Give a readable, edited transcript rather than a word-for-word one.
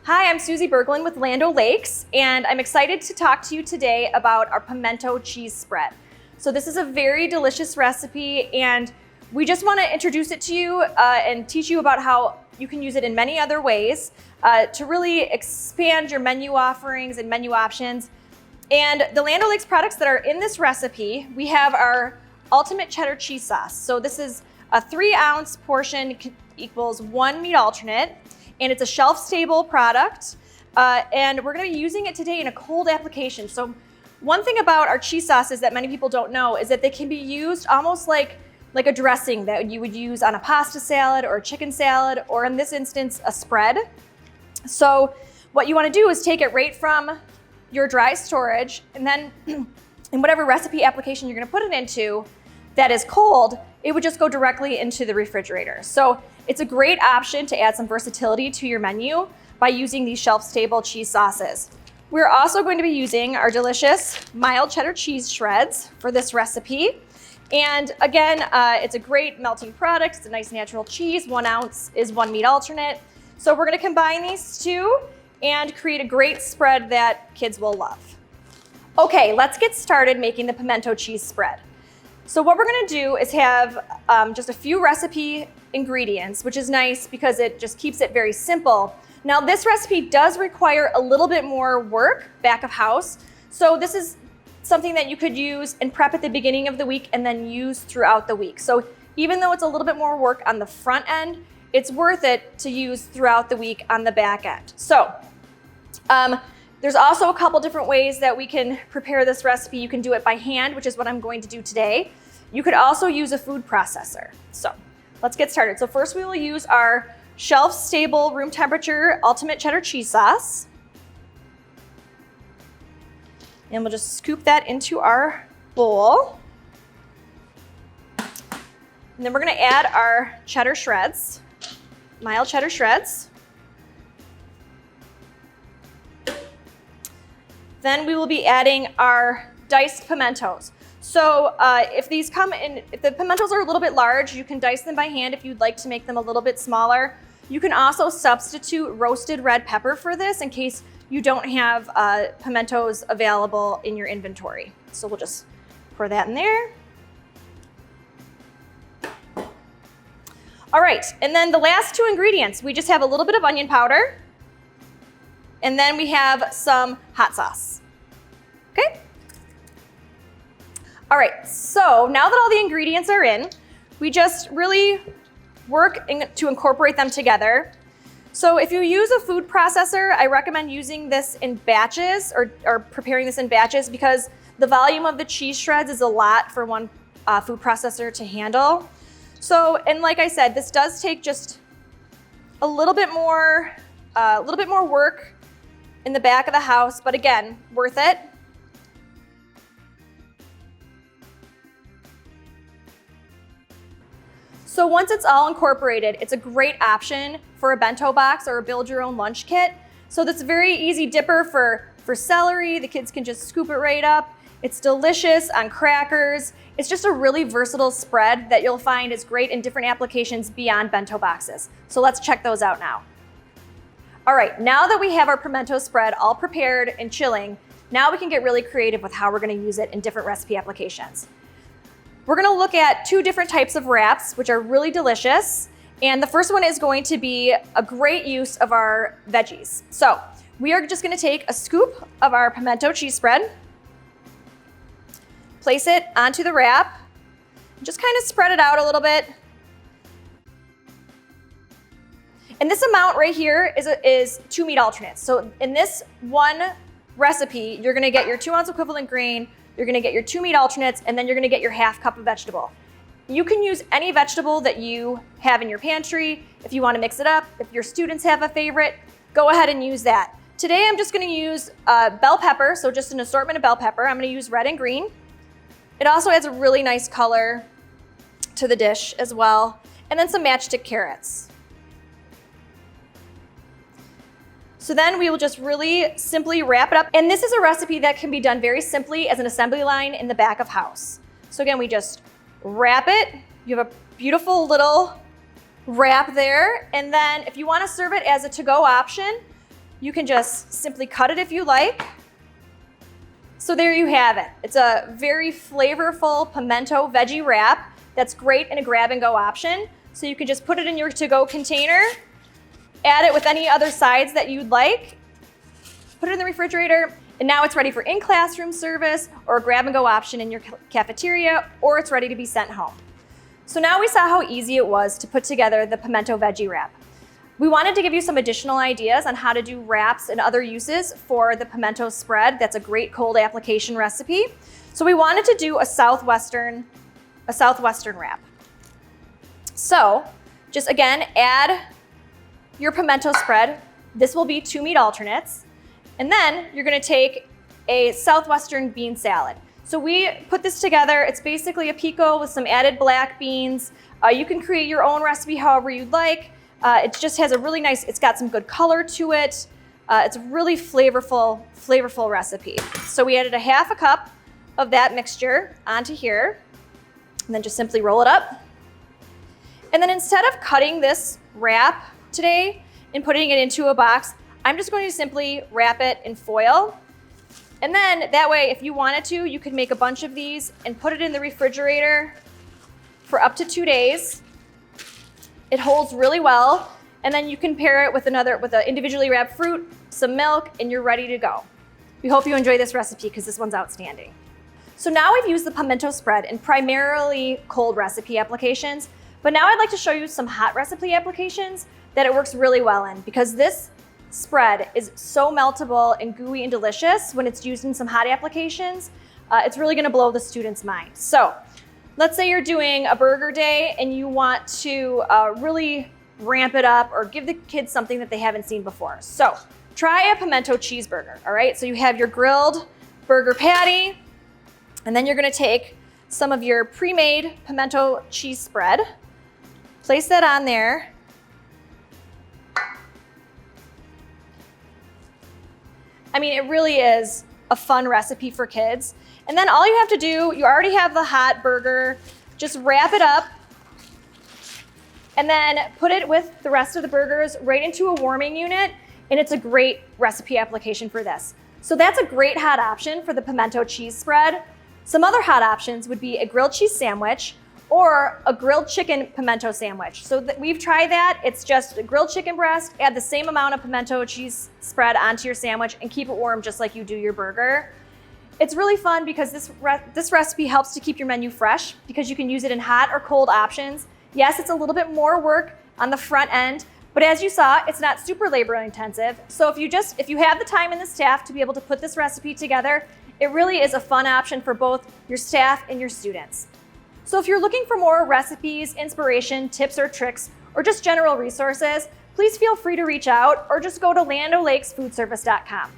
Hi, I'm Susie Berglund with Land O'Lakes, and I'm excited to talk to you today about our pimento cheese spread. So this is a very delicious recipe, and we just want to introduce it to you and teach you about how you can use it in many other ways to really expand your menu offerings and menu options. And the Land O'Lakes products that are in this recipe, we have our ultimate cheddar cheese sauce. So this is a 3-ounce portion equals 1 meat alternate, and it's a shelf-stable product. And we're gonna be using it today in a cold application. So one thing about our cheese sauces that many people don't know is that they can be used almost like a dressing that you would use on a pasta salad or a chicken salad, or in this instance, a spread. So what you wanna do is take it right from your dry storage, and then in whatever recipe application you're gonna put it into that is cold, it would just go directly into the refrigerator. So it's a great option to add some versatility to your menu by using these shelf-stable cheese sauces. We're also going to be using our delicious mild cheddar cheese shreds for this recipe. And again, it's a great melting product. It's a nice natural cheese. 1 ounce is 1 meat alternate. So we're gonna combine these two and create a great spread that kids will love. Okay, let's get started making the pimento cheese spread. So what we're gonna do is have just a few recipe ingredients, which is nice because it just keeps it very simple. Now this recipe does require a little bit more work back of house. So this is something that you could use and prep at the beginning of the week and then use throughout the week. So even though it's a little bit more work on the front end, it's worth it to use throughout the week on the back end. So there's also a couple different ways that we can prepare this recipe. You can do it by hand, which is what I'm going to do today. You could also use a food processor. So let's get started. So first we will use our shelf-stable, room temperature, ultimate cheddar cheese sauce. And we'll just scoop that into our bowl. And then we're gonna add our cheddar shreds, mild cheddar shreds. Then we will be adding our diced pimentos. So if the pimentos are a little bit large, you can dice them by hand if you'd like to make them a little bit smaller. You can also substitute roasted red pepper for this in case you don't have pimentos available in your inventory. So we'll just pour that in there. All right, and then the last two ingredients, we just have a little bit of onion powder, and then we have some hot sauce, okay? All right, so now that all the ingredients are in, we just really work to incorporate them together. So if you use a food processor, I recommend using this in batches or preparing this in batches because the volume of the cheese shreds is a lot for one food processor to handle. So, and like I said, this does take just a little bit more work in the back of the house, but again, worth it. So once it's all incorporated, it's a great option for a bento box or a build your own lunch kit. So that's a very easy dipper for celery. The kids can just scoop it right up. It's delicious on crackers. It's just a really versatile spread that you'll find is great in different applications beyond bento boxes. So let's check those out now. All right, now that we have our pimento spread all prepared and chilling, now we can get really creative with how we're gonna use it in different recipe applications. We're gonna look at 2 different types of wraps, which are really delicious. And the first one is going to be a great use of our veggies. So we are just gonna take a scoop of our pimento cheese spread, place it onto the wrap, and just kind of spread it out a little bit. And this amount right here is 2 meat alternates. So in this one recipe, you're gonna get your 2-ounce equivalent grain, you're gonna get your 2 meat alternates, and then you're gonna get your 1/2 cup of vegetable. You can use any vegetable that you have in your pantry. If you wanna mix it up, if your students have a favorite, go ahead and use that. Today I'm just gonna use bell pepper, so just an assortment of bell pepper. I'm gonna use red and green. It also adds a really nice color to the dish as well. And then some matchstick carrots. So then we will just really simply wrap it up. And this is a recipe that can be done very simply as an assembly line in the back of house. So again, we just wrap it. You have a beautiful little wrap there. And then if you want to serve it as a to-go option, You can just simply cut it if you like. So there you have it. It's a very flavorful pimento veggie wrap that's great in a grab and go option. So you can just put it in your to-go container, add it with any other sides that you'd like, put it in the refrigerator, and now it's ready for in-classroom service or a grab and go option in your cafeteria, or it's ready to be sent home. So now we saw how easy it was to put together the pimento veggie wrap. We wanted to give you some additional ideas on how to do wraps and other uses for the pimento spread. That's a great cold application recipe. So we wanted to do a Southwestern wrap. So just again, add your pimento spread. This will be 2 meat alternates. And then you're gonna take a Southwestern bean salad. So we put this together. It's basically a pico with some added black beans. You can create your own recipe however you'd like. It just has a really nice, it's got some good color to it. It's a really flavorful recipe. So we added a 1/2 cup of that mixture onto here, and then just simply roll it up. And then instead of cutting this wrap today and putting it into a box, I'm just going to simply wrap it in foil. And then that way, if you wanted to, you could make a bunch of these and put it in the refrigerator for up to 2 days. It holds really well. And then you can pair it with an individually wrapped fruit, some milk, and you're ready to go. We hope you enjoy this recipe because this one's outstanding. So now we've used the pimento spread in primarily cold recipe applications, but now I'd like to show you some hot recipe applications that it works really well in, because this spread is so meltable and gooey and delicious when it's used in some hot applications. It's really gonna blow the students' mind. So let's say you're doing a burger day and you want to really ramp it up or give the kids something that they haven't seen before. So try a pimento cheeseburger, all right? So you have your grilled burger patty, and then you're gonna take some of your pre-made pimento cheese spread, place that on there. I mean, it really is a fun recipe for kids. And then all you have to do, you already have the hot burger, just wrap it up and then put it with the rest of the burgers right into a warming unit, and it's a great recipe application for this. So that's a great hot option for the pimento cheese spread. Some other hot options would be a grilled cheese sandwich or a grilled chicken pimento sandwich. So we've tried that. It's just a grilled chicken breast, add the same amount of pimento cheese spread onto your sandwich and keep it warm just like you do your burger. It's really fun because this recipe helps to keep your menu fresh because you can use it in hot or cold options. Yes, it's a little bit more work on the front end, but as you saw, it's not super labor intensive. So if you have the time and the staff to be able to put this recipe together, it really is a fun option for both your staff and your students. So if you're looking for more recipes, inspiration, tips or tricks, or just general resources, please feel free to reach out or just go to landolakesfoodservice.com.